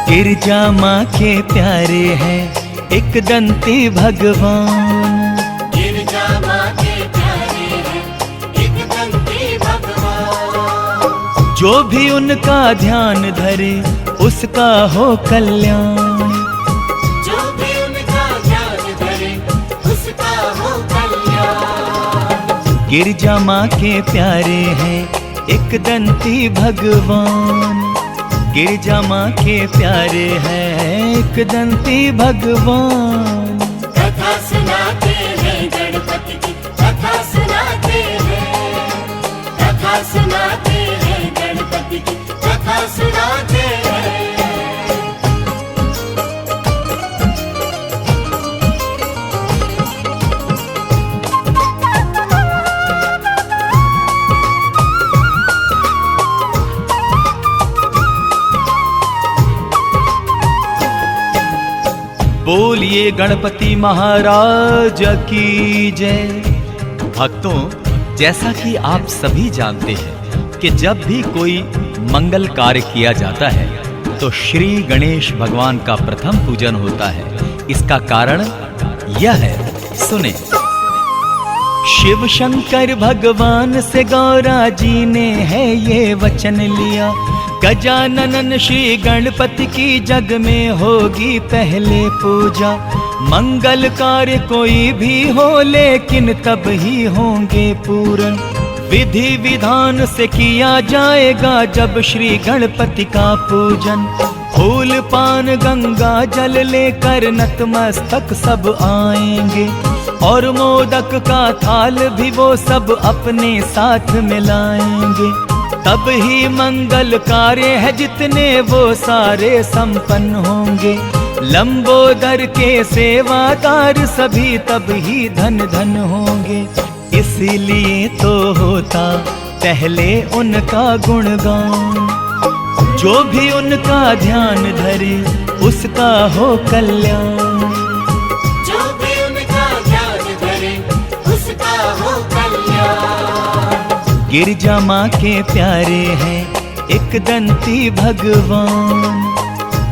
गिरजा माँ के प्यारे हैं एक दंती भगवान। गिरजा माँ के प्यारे हैं एक दंती भगवान। जो भी उनका ध्यान धरे उसका हो कल्याण। जो भी उनका ध्यान धरे उसका हो कल्याण। गिरजा माँ के प्यारे हैं एक दंती भगवान। गिरजा माँ के प्यारे हैं एक दंती भगवान। कथा सुनाते हैं गणपति की, कथा सुनाते हैं, कथा सुनाते हैं गणपति की, कथा सुनाते हैं। बोलिए गणपति महाराज की जय। भक्तों, जैसा कि आप सभी जानते हैं कि जब भी कोई मंगल कार्य किया जाता है तो श्री गणेश भगवान का प्रथम पूजन होता है। इसका कारण यह है, सुने। शिव शंकर भगवान से गौरा जी ने है ये वचन लिया, गजानन श्री गणपति की जग में होगी पहले पूजा। मंगल कार्य कोई भी हो लेकिन तब ही होंगे पूर्ण। विधि विधान से किया जाएगा जब श्री गणपति का पूजन। फूल पान गंगा जल लेकर नतमस्तक सब आएंगे और मोदक का थाल भी वो सब अपने साथ मिलाएंगे। तब ही मंगल कार्य है जितने वो सारे संपन्न होंगे। लंबोदर के सेवादार सभी तब ही धन धन होंगे। इसीलिए तो होता पहले उनका गुणगान। जो भी उनका ध्यान धरे उसका हो कल्याण। जो भी उनका ध्यान धरे उसका हो कल्याण। गिरजा माँ के प्यारे हैं एक दंती भगवान।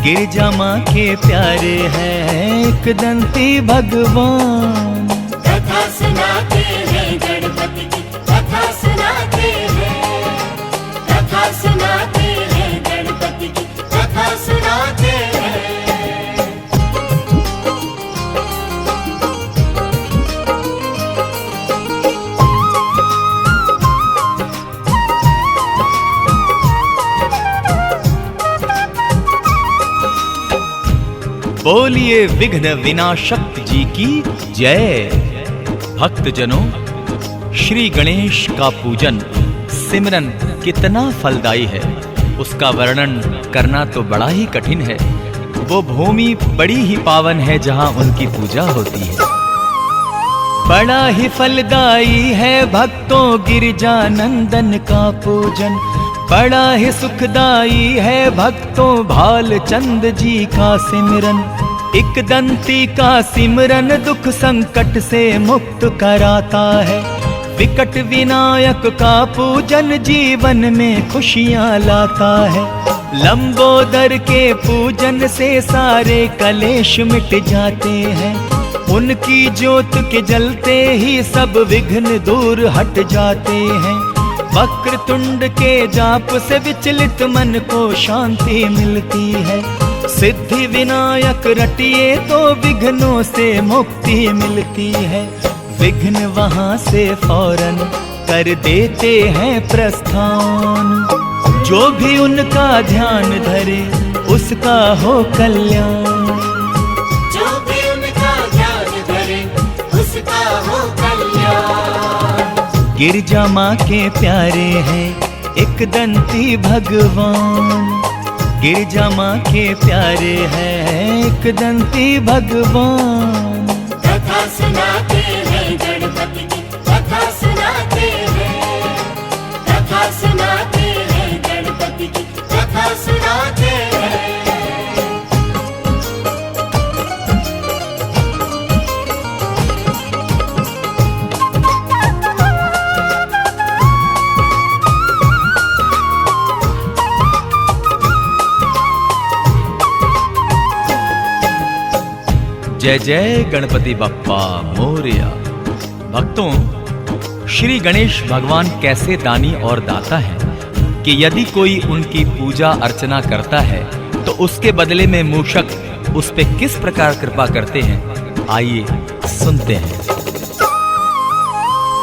गिरजा माँ के प्यारे हैं एक दंती भगवान। कथा सुनाते हैं गणपति की, कथा सुनाते हैं, कथा सुनाते हैं गणपति की, कथा सुनाते हैं। बोलिए विघ्न विनाशक जी की जय। भक्तजनों, श्री गणेश का पूजन सिमरन कितना फलदायी है उसका वर्णन करना तो बड़ा ही कठिन है। वो भूमि बड़ी ही पावन है जहां उनकी पूजा होती है। बड़ा ही फलदायी है भक्तों गिरजानंदन का पूजन। बड़ा ही सुखदाई है भक्तों भालचंद जी का सिमरन। एक दंती का सिमरन दुख संकट से मुक्त कराता है। विकट विनायक का पूजन जीवन में खुशियां लाता है। लंबोदर के पूजन से सारे कलेश मिट जाते हैं। उनकी ज्योत के जलते ही सब विघ्न दूर हट जाते हैं। वक्रतुंड के जाप से विचलित मन को शांति मिलती है। सिद्धि विनायक रटिए तो विघ्नों से मुक्ति मिलती है। विघ्न वहां से फौरन कर देते हैं प्रस्थान। जो भी उनका ध्यान धरे उसका हो कल्याण। जो भी उनका ध्यान धरे उसका हो कल्याण। गिरजा माँ के प्यारे हैं एक दंती भगवान। गिरजा माँ के प्यारे हैं एक दंती भगवान। कथा सुनाते हैं गणपति की, कथा सुनाते हैं, कथा सुनाते हैं गणपति की, कथा सुनाते हैं। जय जय गणपति बप्पा मोरया। भक्तों, श्री गणेश भगवान कैसे दानी और दाता हैं कि यदि कोई उनकी पूजा अर्चना करता है तो उसके बदले में मूषक उस पे किस प्रकार कृपा करते हैं, आइए सुनते हैं।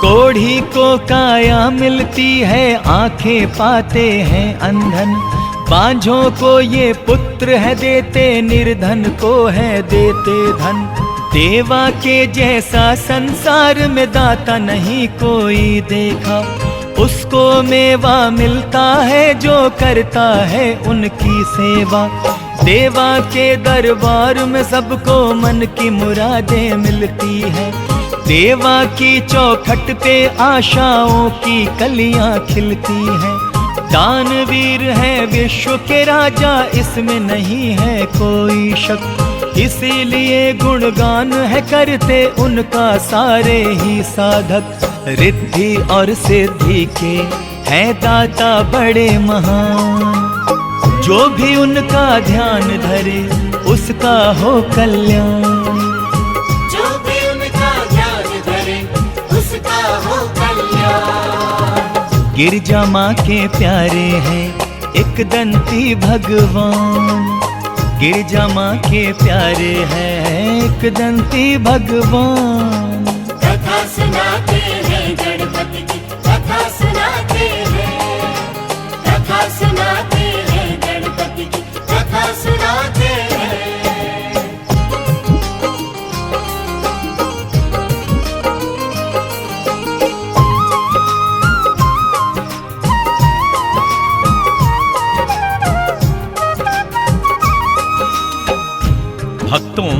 कोढ़ी को काया मिलती है, आंखें पाते हैं अंधन, बांझों को ये पुत्र है देते, निर्धन को है देते धन। देवा के जैसा संसार में दाता नहीं कोई देखा, उसको मेवा मिलता है जो करता है उनकी सेवा। देवा के दरबार में सबको मन की मुरादें मिलती है, देवा की चौखट पे आशाओं की कलियां खिलती हैं। दानवीर है विश्व के राजा, इसमें नहीं है कोई शक, इसीलिए गुणगान है करते उनका सारे ही साधक। रिद्धि और सिद्धि के हैं दाता बड़े महान, जो भी उनका ध्यान धरे उसका हो कल्याण। जो भी उनका ध्यान धरे उसका हो कल्याण। गिरजा माँ के प्यारे हैं एक दंती भगवान, गिरजा माँ के प्यारे हैं एक दंती भगवान। कथा सुनाते हैं गणपति की, कथा सुनाते हैं, कथा सुनाते हैं गणपति की, कथा सुनाते हैं। भक्तों,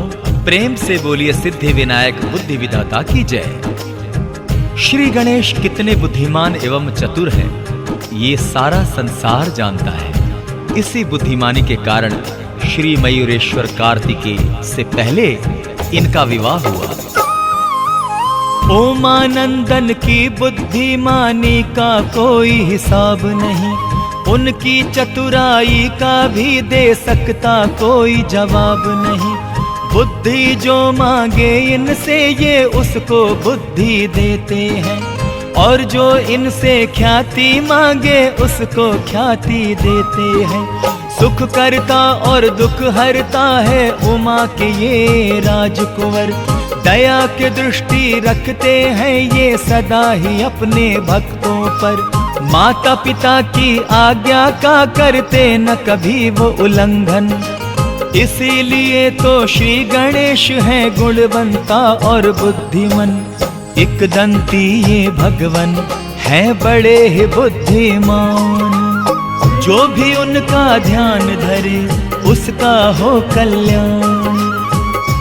प्रेम से बोलिए सिद्धि विनायक बुद्धि विधाता की जय। श्री गणेश कितने बुद्धिमान एवं चतुर हैं, ये सारा संसार जानता है। इसी बुद्धिमानी के कारण श्री मयूरेश्वर कार्तिकेय से पहले इनका विवाह हुआ। ओमानंदन की बुद्धिमानी का कोई हिसाब नहीं, उनकी चतुराई का भी दे सकता कोई जवाब नहीं। बुद्धि जो मांगे इनसे ये उसको बुद्धि देते हैं, और जो इनसे ख्याति मांगे उसको ख्याति देते हैं। सुख करता और दुख हरता है उमा के ये राजकुंवर, दया की दृष्टि रखते हैं ये सदा ही अपने भक्तों पर। माता पिता की आज्ञा का करते न कभी वो उल्लंघन, इसीलिए तो श्री गणेश हैं गुणवंता और बुद्धिमन। एक दंती ये भगवन है बड़े ही बुद्धिमान, जो भी उनका ध्यान धरे उसका हो कल्याण।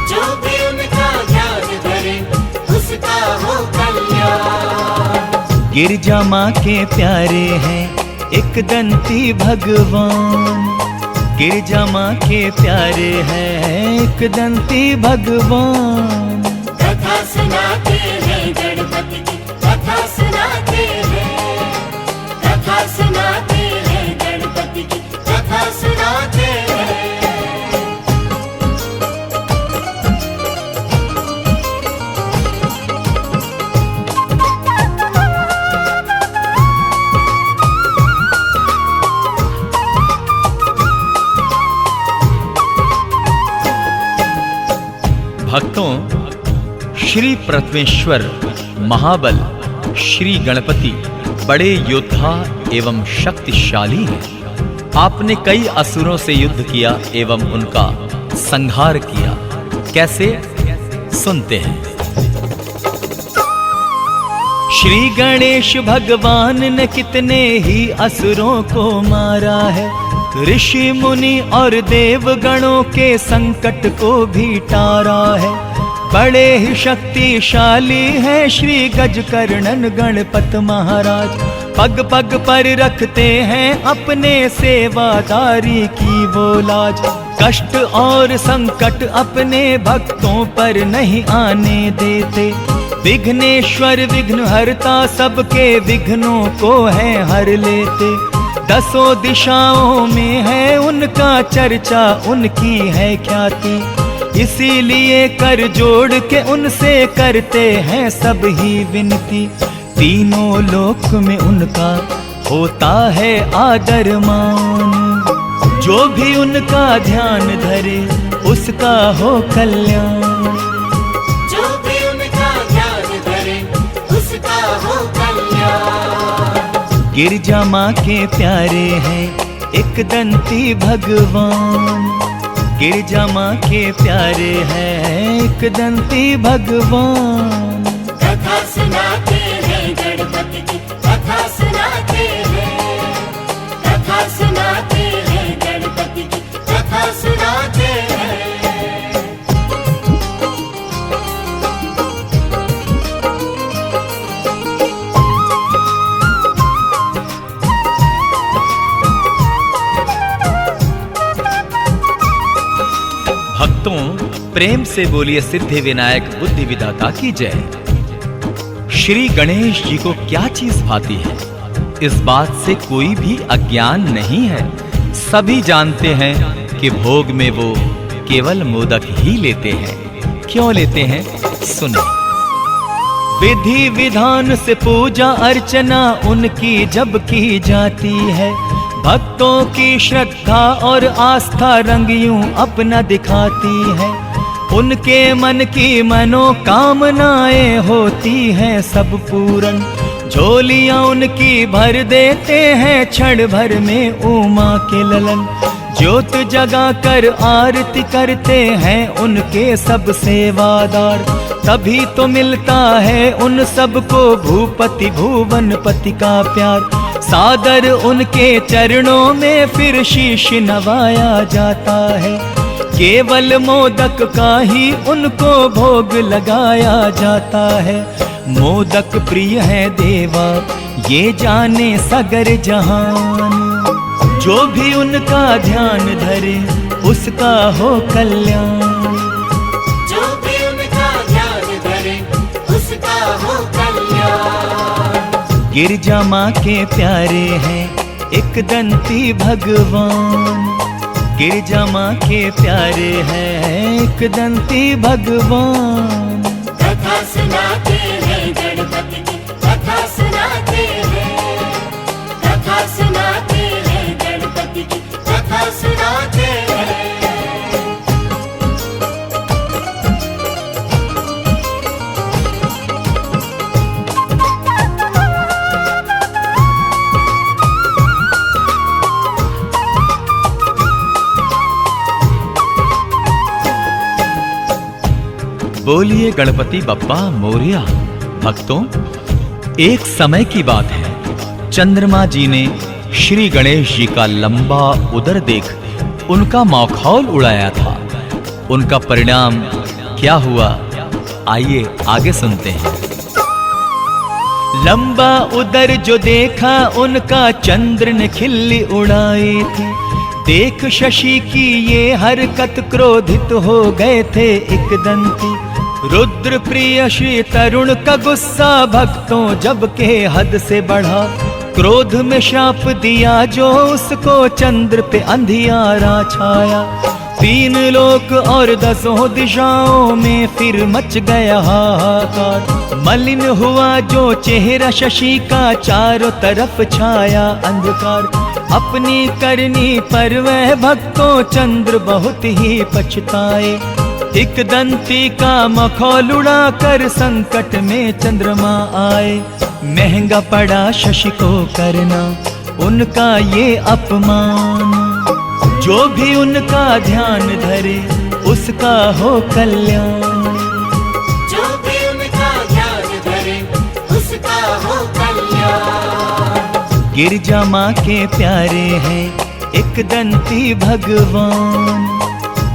जो भी उनका ध्यान धरे उसका हो कल्याण। गिरजा माँ के प्यारे हैं एक दंती भगवान, गिरजा माँ के प्यारे हैं एक दंती भगवान। कथा सुनाते हैं गणपति की, कथा सुनाते हैं, कथा सुनाते हैं गणपति की, कथा सुनाते हैं। भक्तों, श्री प्रथमेश्वर महाबल श्री गणपति बड़े योद्धा एवं शक्तिशाली हैं। आपने कई असुरों से युद्ध किया एवं उनका संहार किया। कैसे, सुनते हैं। श्री गणेश भगवान ने कितने ही असुरों को मारा है, ऋषि मुनि और देवगणों के संकट को भी टारा है। बड़े ही शक्तिशाली हैं श्री गजकर्णन गणपत महाराज, पग पग पर रखते हैं अपने सेवादारी की वो लाज। कष्ट और संकट अपने भक्तों पर नहीं आने देते, विघ्नेश्वर विघ्न हरता सबके विघ्नों को है हर लेते। दसों दिशाओं में है उनका चर्चा, उनकी है ख्याति, इसीलिए कर जोड़ के उनसे करते हैं सब ही विनती। तीनों लोक में उनका होता है आदर मान। जो भी उनका ध्यान धरे उसका हो कल्याण। जो भी उनका ध्यान धरे उसका हो कल्याण। गिरजा माँ के प्यारे हैं एक दंती भगवान। गिरजा माँ के प्यारे हैं एक दंती भगवान। कथा सुनाते हैं गणपति की, कथा सुनाते हैं, कथा सुनाते हैं गणपति की, कथा सुनाते हैं। भक्तों, प्रेम से बोलिए सिद्धि विनायक बुद्धि विधाता की जय। श्री गणेश जी को क्या चीज भाती है, इस बात से कोई भी अज्ञान नहीं है। सभी जानते हैं कि भोग में वो केवल मोदक ही लेते हैं। क्यों लेते हैं, सुनो। विधि विधान से पूजा अर्चना उनकी जब की जाती है, भक्तों की श्रद्धा और आस्था रंग यूं अपना दिखाती है। उनके मन की मनोकामनाएं होती हैं सब पूरन। झोलियां उनकी भर देते हैं क्षण भर में उमा के ललन। ज्योत जगा कर आरती करते हैं उनके सब सेवादार। तभी तो मिलता है उन सबको भूपति भुवनपति का प्यार। सादर उनके चरणों में फिर शीश नवाया जाता है। केवल मोदक का ही उनको भोग लगाया जाता है। मोदक प्रिय है देवा ये जाने सगर जहान। जो भी उनका ध्यान धरे उसका हो कल्याण। जो भी उनका ध्यान धरे उसका हो कल्याण। गिरजा माँ के प्यारे हैं एक दंती भगवान। गिरजा माँ के प्यारे हैं एक दंती भगवान। कथा सुनाते हैं गणपति की, कथा सुनाते हैं, कथा सुनाते हैं गणपति की, कथा सुनाते हैं। बोलिए गणपति बप्पा मोरिया। भक्तों, एक समय की बात है, चंद्रमा जी ने श्री गणेश जी का लंबा उदर देख उनका मखौल उड़ाया था। उनका परिणाम क्या हुआ, आइए आगे सुनते हैं। लंबा उदर जो देखा उनका चंद्र ने खिल्ली उड़ाई थी। देख शशि की ये हरकत क्रोधित हो गए थे एक दंती। रुद्र प्रिय श्री तरुण का गुस्सा भक्तों जब के हद से बढ़ा। क्रोध में शाप दिया जो उसको चंद्र पे अंधियारा छाया। तीन लोक और 10 दिशाओं में फिर मच गया हाहाकार। मलिन हुआ जो चेहरा शशि का, चारों तरफ छाया अंधकार। अपनी करनी पर वह भक्तों चंद्र बहुत ही पछताए। एक दंती का मखौल उड़ा कर संकट में चंद्रमा आए। महंगा पड़ा शशि को करना उनका ये अपमान। जो भी उनका ध्यान धरे उसका हो कल्याण। जो भी उनका ध्यान धरे उसका हो कल्याण। गिरजा माँ के प्यारे हैं एक दंती भगवान।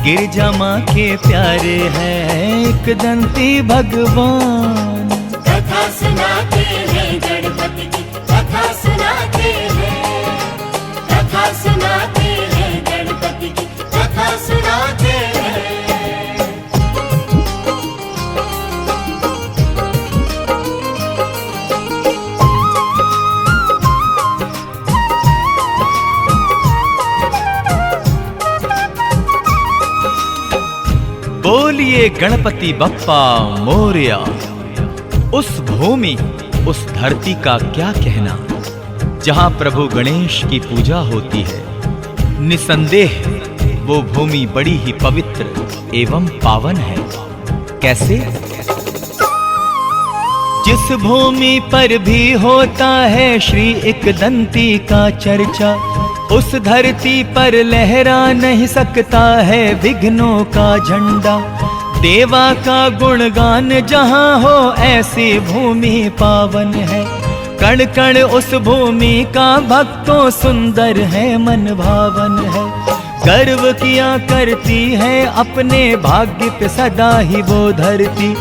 गिरजा माँ के प्यारे हैं एक दंती भगवान। कथा सुनाते हैं गणपति की, कथा सुनाते हैं, कथा सुनाते हैं गणपति की, कथा सुनाते हैं। बोलिए गणपति बप्पा मोरया। उस भूमि, उस धरती का क्या कहना, जहां प्रभु गणेश की पूजा होती है। निसंदेह वो भूमि बड़ी ही पवित्र एवं पावन है। कैसे? जिस भूमि पर भी होता है श्री एकदंती का चर्चा, उस धरती पर लहरा नहीं सकता है विघ्नों का झंडा। देवा का गुणगान जहाँ हो ऐसी भूमि पावन है। कण कण उस भूमि का भक्तों सुंदर है, मन भावन है। गर्व किया करती है अपने भाग्य पे सदा ही वो धरती,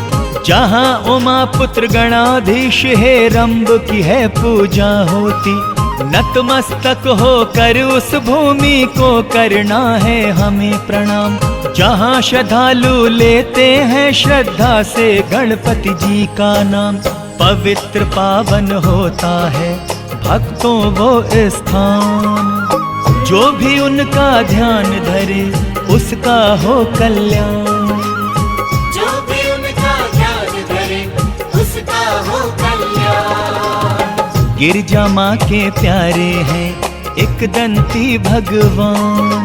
जहाँ उमा पुत्र गणाधीश है रंब की है पूजा होती। नतमस्तक होकर उस भूमि को करना है हमें प्रणाम, जहाँ श्रद्धालु लेते हैं श्रद्धा से गणपति जी का नाम। पवित्र पावन होता है भक्तों वो स्थान, जो भी उनका ध्यान धरे उसका हो कल्याण। जो भी उनका ध्यान धरे उसका हो कल्याण। गिरजा माँ के प्यारे हैं एकदंती भगवान,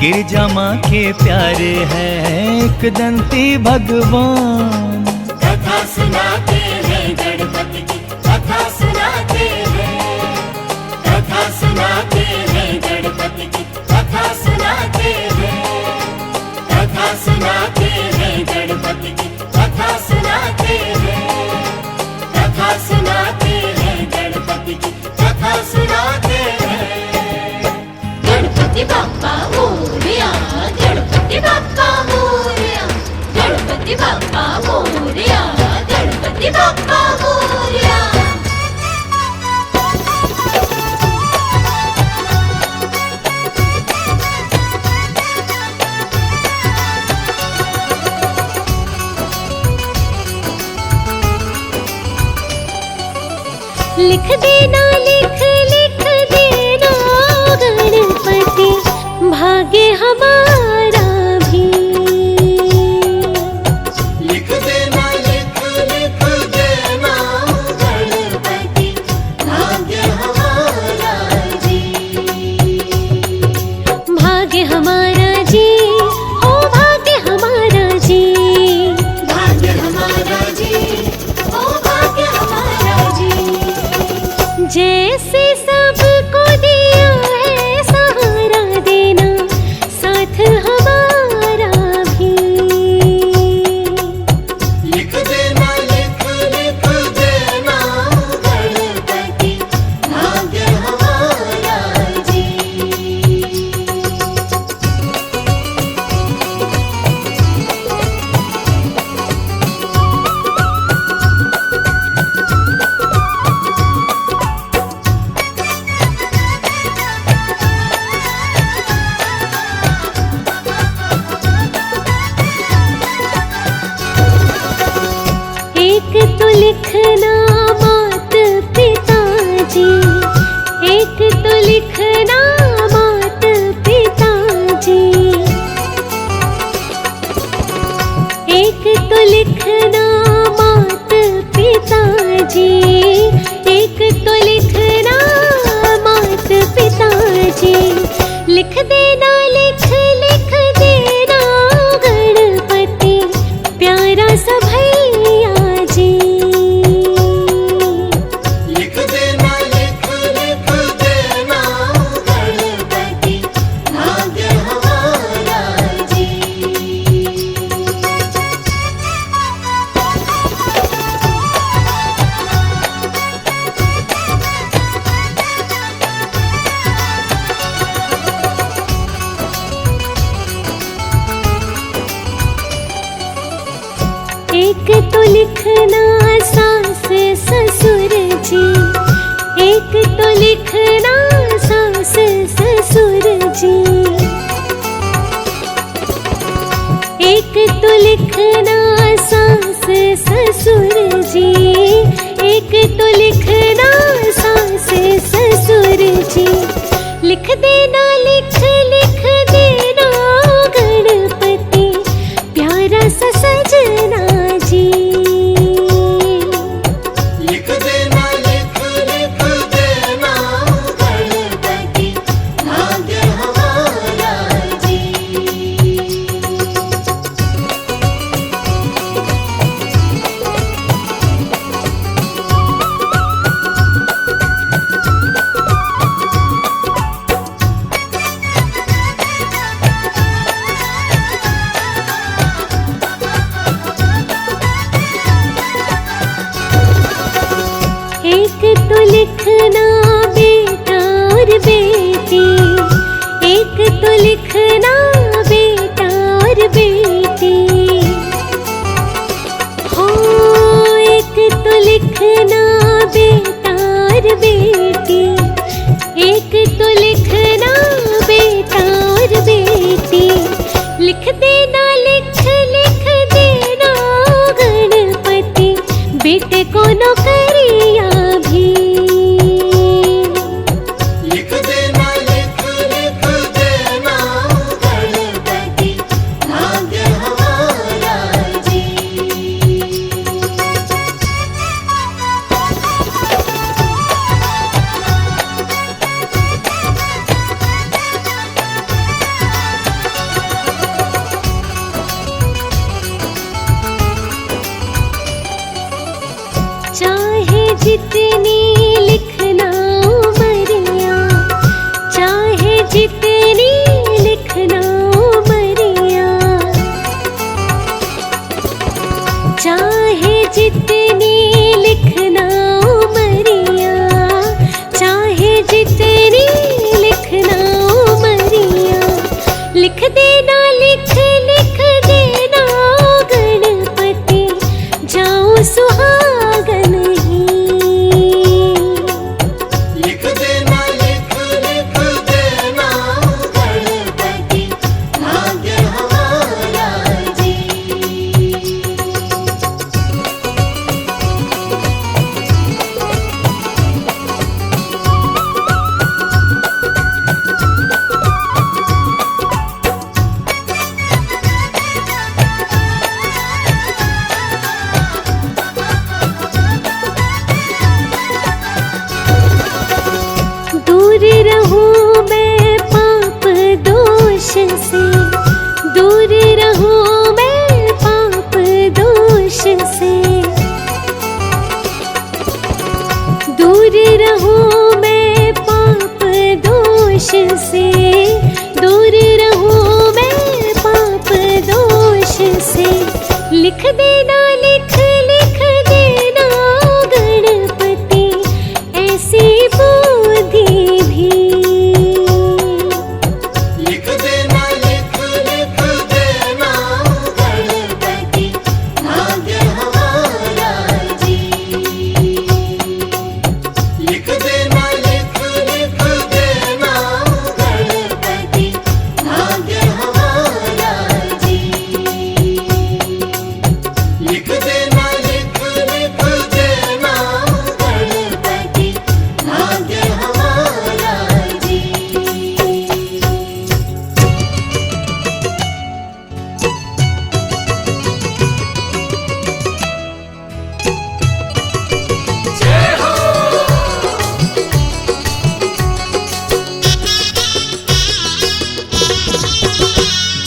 गिरजा माँ के प्यारे हैं एकदंती भगवान। कथा सुनाते हैं गणपति की, कथा सुनाते हैं, कथा सुनाते हैं गणपति की, कथा सुनाते हैं, कथा सुनाते हैं गणपति की, कथा सुनाते हैं, कथा सुनाते हैं गणपति की, कथा सुनाते हैं। गणपति बप्पा मोरया, गणपति बप्पा मोरया, गणपति बप्पा मोरया, गणपति बप्पा मोरया। लिख देना, लिख लिख देना गणपति, भाग्य हमारा भी। लिख देना, लिख लिख देना गणपति, भाग्य हमारा जी। भाग्य हमारा जी, ओ भाग्य हमारा जी। भाग्य हमारा जी, ओ भाग्य हमारा जी। जैसे सबको दिया है सहारा देना, साथ हमारा भी। लिख देना, लिख लिख देना गणपति, भाग्य हमारा जी। एक तो लिखना मात पिताजी, एक तो लिखना मात पिताजी, एक तो लिखना मात पिताजी, एक तो लिखना मात पिताजी। लिख देना, लिख लिख देना गणपति, प्यारा सा भैया जी। लिख देना, लिख लिख देना गणपति, भाग्य हमारा जी। एक तो लिखना सास ससुर जी, एक तो लिखना सास ससुर जी, एक तो लिखना सास ससुर जी, एक तो लिखना सास ससुर जी। लिख देना, लिख लिख देना गणपति, प्यारा जितनी लिखना उमरिया, चाहे जितनी लिखना उमरिया, चाहे जितनी लिखना उमरिया, चाहे जितनी लिखना उमरिया, लिख देना लिख लिख देना गणपति, जाऊं सुहागन ही। लिख देना लिख लिख देना गणपति, भाग्य हमारा जी। दूर रहूं मैं पाप दोष से, दूर रहूं मैं पाप दोष से, दूर रहूं मैं पाप दोष से, दूर रहूं मैं पाप दोष से, लिख देना लिख लिख देना गणपति, ऐसी बुद्धि भी। लिख देना लिख लिख देना गणपति, भाग्य हमारा जी। लिख देना लिख लिख देना गणपति, भाग्य हमारा जी। लिख देना लिख लिख देना गणपति, भाग्य हमारा जी।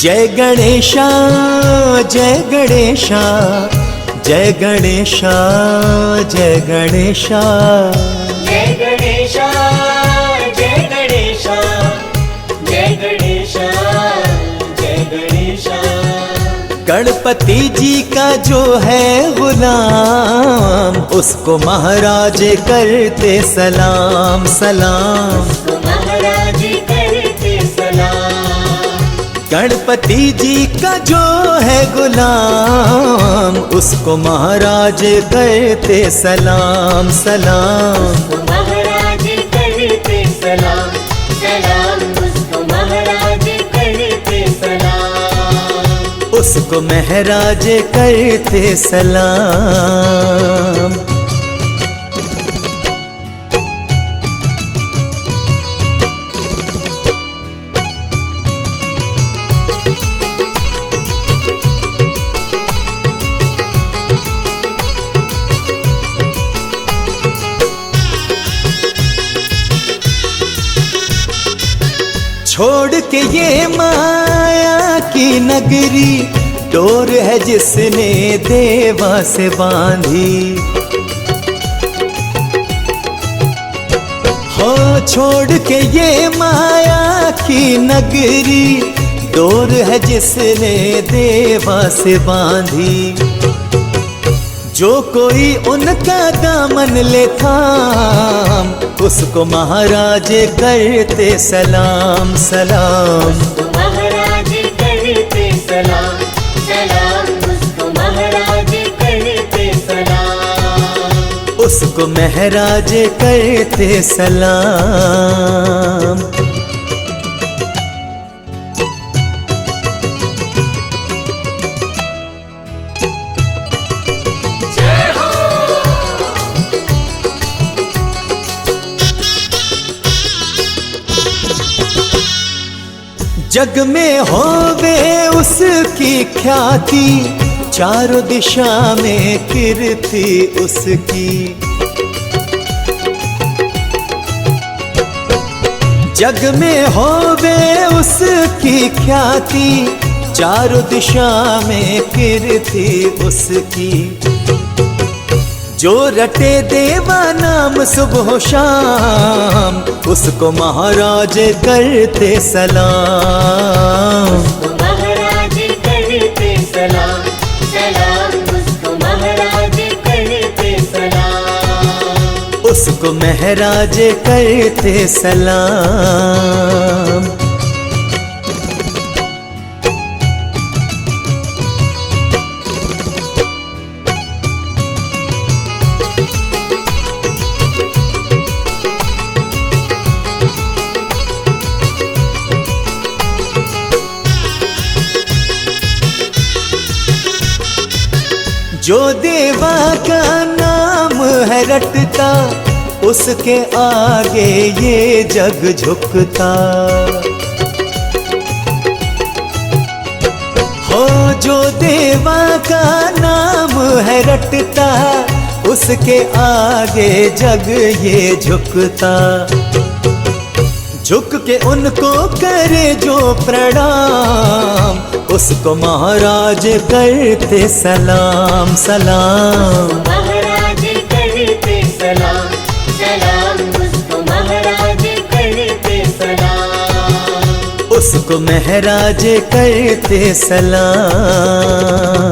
जय गणेशा जय गणेशा, जय गणेशा जय गणेशा, जय गणेशा जय गणेशा, जय गणेशा जय गणेशा। गणपति जी का जो है गुलाम, उसको महाराज करते सलाम सलाम। महाराज करते सलाम। गणपति जी का जो है गुलाम, उसको महाराज करते सलाम सलाम। महाराज करते सलाम सलाम, उसको महाराज करते सलाम। उसको महराज करते सलाम। छोड़ के ये माया की नगरी, डोर है जिसने देवा से बांधी। हो छोड़ के ये माया की नगरी, डोर है जिसने देवा से बांधी। जो कोई उनका दामन ले थाम, उसको महाराज करते सलाम सलाम। महाराज करते सलाम सलाम, उसको महाराज करते सलाम। उसको महराज करते सलाम। जग में होवे उसकी ख्याति, चारों दिशा में कीर्ति उसकी। जग में होवे उसकी ख्याति, चारों दिशा में कीर्ति उसकी। जो रटे देवा नाम सुबह शाम, उसको महाराज करते सलाम। उसको महाराज करते सलाम, सलाम उसको महाराज करते सलाम। उसको महराज करते सलाम। जो देवा का नाम है रटता, उसके आगे ये जग झुकता। हो जो देवा का नाम है रटता, उसके आगे जग ये झुकता। झुक के उनको करे जो प्रणाम, उसको महाराज करते सलाम सलाम। महाराज करते सलाम, सलाम उसको महाराज करते सलाम। उसको महराज करते सलाम।